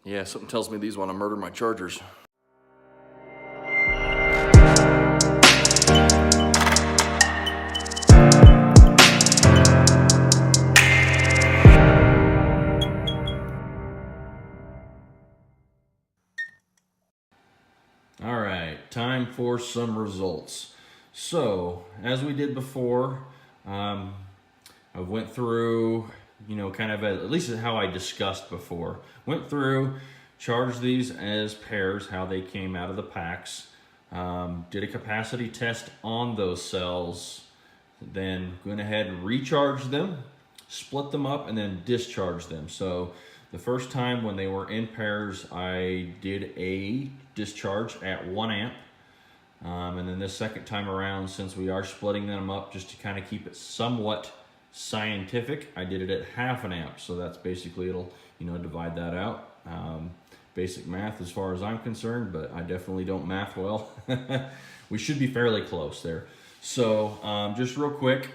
Yeah, something tells me these want to murder my chargers. All right, time for some results. So, as we did before, I went through, kind of at least how I discussed before. Went through, charged these as pairs, how they came out of the packs. Did a capacity test on those cells. Then went ahead and recharged them, split them up, and then discharged them. So the first time when they were in pairs, I did a discharge at 1 amp. And then this second time around, since we are splitting them up just to kind of keep it somewhat scientific, I did it at 0.5 amp. So that's basically, it'll, divide that out. Basic math as far as I'm concerned, but I definitely don't math well. We should be fairly close there. So just real quick,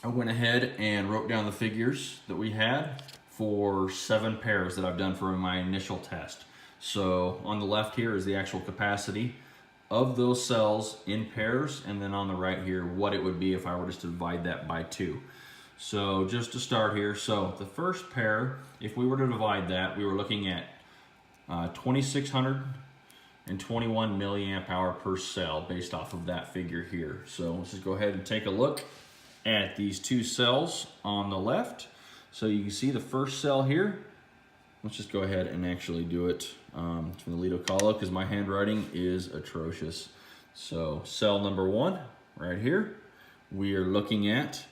I went ahead and wrote down the figures that we had for 7 pairs that I've done for my initial test. So on the left here is the actual capacity of those cells in pairs, and then on the right here, what it would be if I were just to divide that by 2. So just to start here, so the first pair, if we were to divide that, we were looking at 2,621 milliamp hour per cell based off of that figure here. So let's just go ahead and take a look at these 2 cells on the left. So you can see the first cell here. Let's just go ahead and actually do it from the Lido Colo because my handwriting is atrocious. So cell number 1 right here, we are looking at,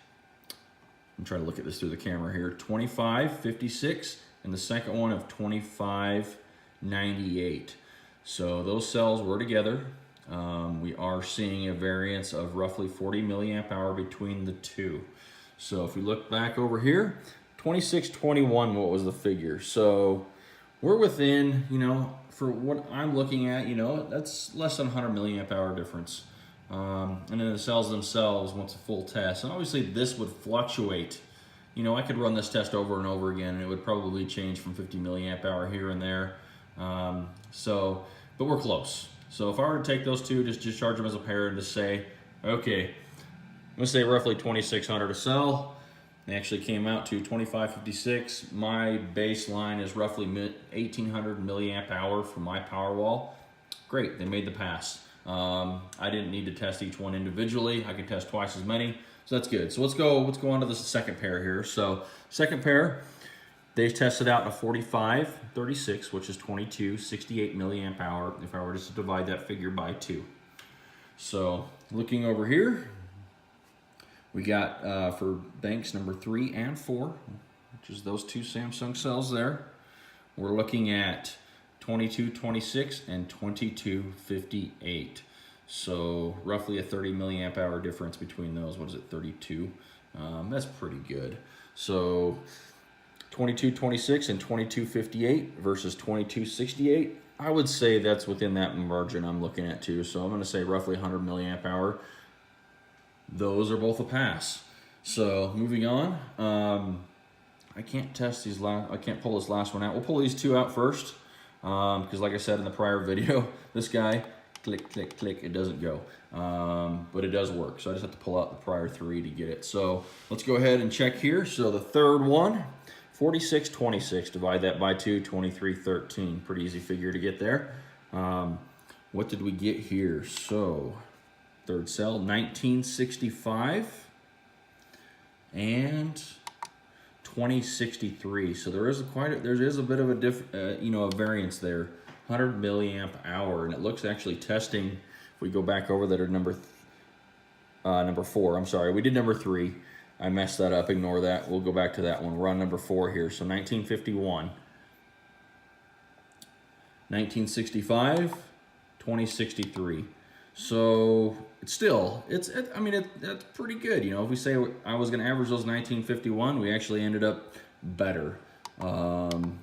I'm trying to look at this through the camera here, 2556, and the second one of 2598. So those cells were together. We are seeing a variance of roughly 40 milliamp hour between the 2. So if we look back over here, 2621, what was the figure? So we're within, for what I'm looking at, that's less than 100 milliamp hour difference. And then the cells themselves, once a full test, and obviously this would fluctuate. I could run this test over and over again, and it would probably change from 50 milliamp hour here and there. But we're close. So if I were to take those 2, just discharge them as a pair and just say, okay, I'm gonna say roughly 2,600 a cell. They actually came out to 2556. My baseline is roughly 1,800 milliamp hour for my Powerwall. Great, they made the pass. I didn't need to test each one individually. I could test twice as many, so that's good. So let's go on to the second pair here. So second pair, they tested out a 4536, which is 2268 milliamp hour if I were just to divide that figure by 2. So looking over here, we got for banks number 3 and 4, which is those 2 Samsung cells there, we're looking at 2226 and 2258. So roughly a 30 milliamp hour difference between those. What is it, 32? That's pretty good. So 2226 and 2258 versus 2268. I would say that's within that margin I'm looking at too. So I'm going to say roughly 100 milliamp hour. Those are both a pass. So moving on, I can't test these I can't pull this last one out. We'll pull these 2 out first because like I said in the prior video, this guy, click, click, click, it doesn't go. But it does work. So I just have to pull out the prior 3 to get it. So let's go ahead and check here. So the third one, 4626, divide that by 2, 2313. Pretty easy figure to get there. What did we get here? So third cell, 1965 and 2063. So there is a bit of a a variance there, 100 milliamp hour, and it looks actually testing. If we go back over that, are number 4. I'm sorry, we did number 3. I messed that up. Ignore that. We'll go back to that one. We're on number 4 here. So 1951, 1965, 2063. So it's that's pretty good. If we say I was going to average those 1951, we actually ended up better than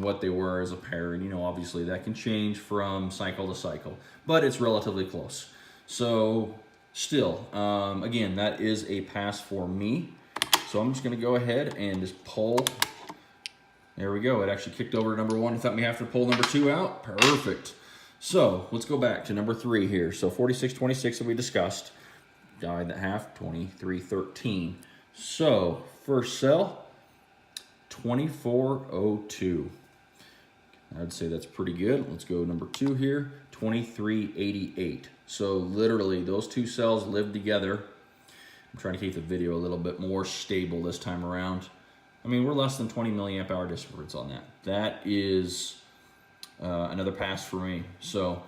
what they were as a pair. And obviously that can change from cycle to cycle, but it's relatively close. So still, again, that is a pass for me. So I'm just gonna go ahead and just pull. There we go. It actually kicked over to number 1 without me having to pull number 2 out. Perfect. So let's go back to number 3 here. So 46.26 that we discussed. Divide that half, 23.13. So first cell, 24.02. I'd say that's pretty good. Let's go number 2 here, 23.88. So literally those 2 cells live together. I'm trying to keep the video a little bit more stable this time around. I mean, we're less than 20 milliamp hour difference on that. That is another pass for me. So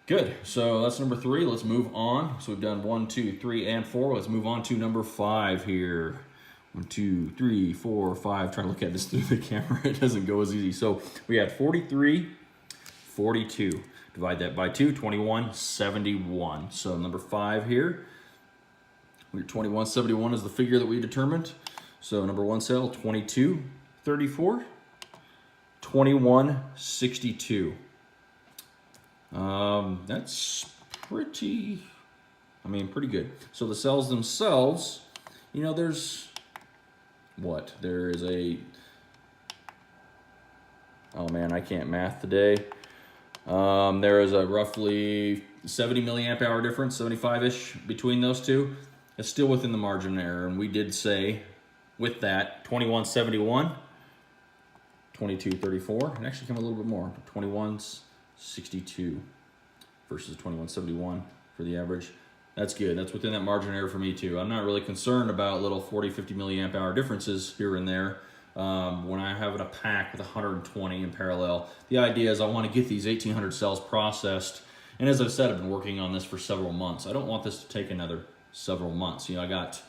good. So that's number 3. Let's move on. So we've done 1, 2, 3, and 4. Let's move on to number 5 here. 1, 2, 3, 4, 5. Trying to look at this through the camera. It doesn't go as easy. So we had 43, 42. Divide that by 2, 2171. So number 5 here. 2171 is the figure that we determined. So number 1 cell, 2234, 2162. That's pretty good. So the cells themselves, you know, there's oh man, I can't math today. There is a roughly 70 milliamp hour difference, 75-ish between those two. It's still within the margin of error, and we did say with that 2171, 2234, and actually come a little bit more, 2162 versus 2171 for the average. That's good. That's within that margin of error for me too. I'm not really concerned about little 40, 50 milliamp hour differences here and there. When I have a pack with 120 in parallel, the idea is I want to get these 1800 cells processed. And as I've said, I've been working on this for several months. I don't want this to take another several months. You know, I got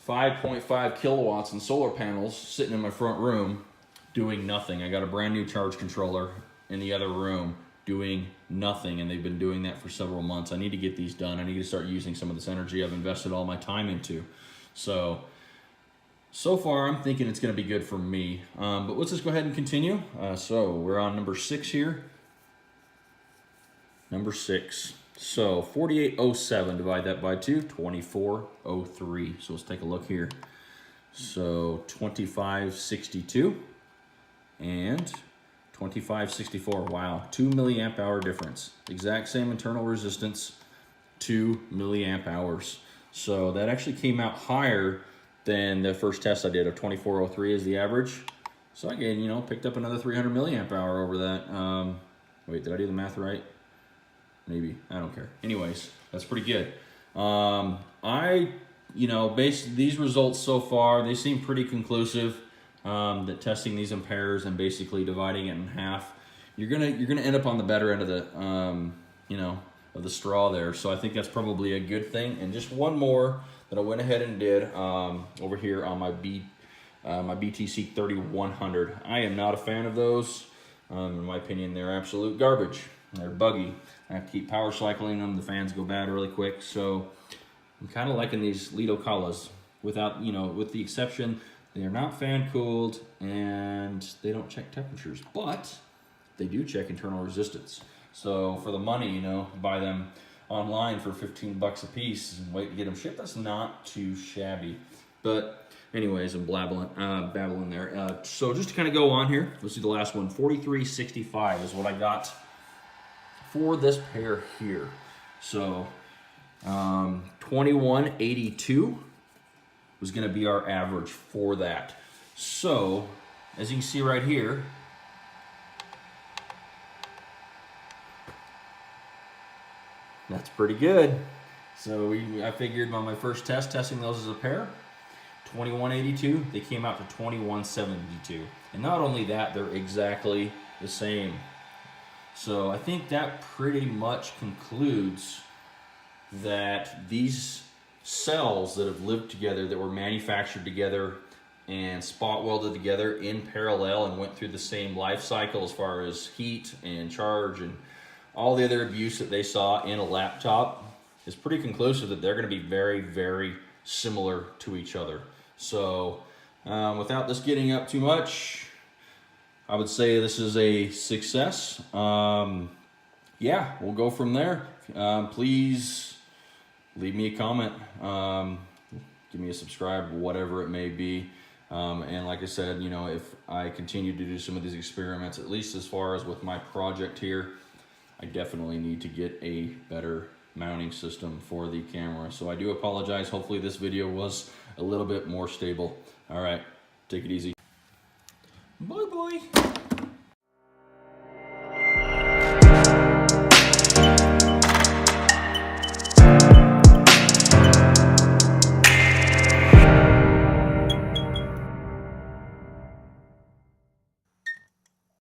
5.5 kilowatts in solar panels sitting in my front room doing nothing. I got a brand new charge controller in the other room doing nothing, and they've been doing that for several months. I need to get these done. I need to start using some of this energy I've invested all my time into. So far I'm thinking it's going to be good for me. But let's just go ahead and continue. So we're on number 6 here. Number 6. So 4807, divide that by 2, 2403. So let's take a look here. So 2562 and 2564. Wow, 2 milliamp hour difference. Exact same internal resistance, 2 milliamp hours. So that actually came out higher than the first test I did of 2403 as the average. So again, you know, picked up another 300 milliamp hour over that. Wait, did I do the math right? Maybe, I don't care. Anyways, that's pretty good. Based these results so far, they seem pretty conclusive. That testing these in pairs and basically dividing it in half, you're gonna end up on the better end of the of the straw there. So I think that's probably a good thing. And just one more that I went ahead and did over here on my BTC 3100. I am not a fan of those. In my opinion, they're absolute garbage. They're buggy. I have to keep power cycling them. The fans go bad really quick. So I'm kind of liking these Lido Collas with the exception they're not fan cooled and they don't check temperatures, but they do check internal resistance. So for the money, buy them online for 15 bucks a piece and wait to get them shipped. That's not too shabby. But anyways, I'm babbling there. So just to kind of go on here, let's see the last one. 4365 is what I got for this pair here. So 2182 was going to be our average for that. So as you can see right here, that's pretty good. So I figured on my first testing those as a pair, 2182, they came out to 2172. And not only that, they're exactly the same. So I think that pretty much concludes that these cells that have lived together, that were manufactured together and spot welded together in parallel and went through the same life cycle as far as heat and charge and all the other abuse that they saw in a laptop, is pretty conclusive that they're going to be very, very similar to each other. So without this getting up too much, I would say this is a success. Yeah, we'll go from there. Please leave me a comment. give me a subscribe, whatever it may be. And like I said, you know, if I continue to do some of these experiments, at least as far as with my project here, I definitely need to get a better mounting system for the camera. So I do apologize. Hopefully this video was a little bit more stable. All right, take it easy. Bye bye.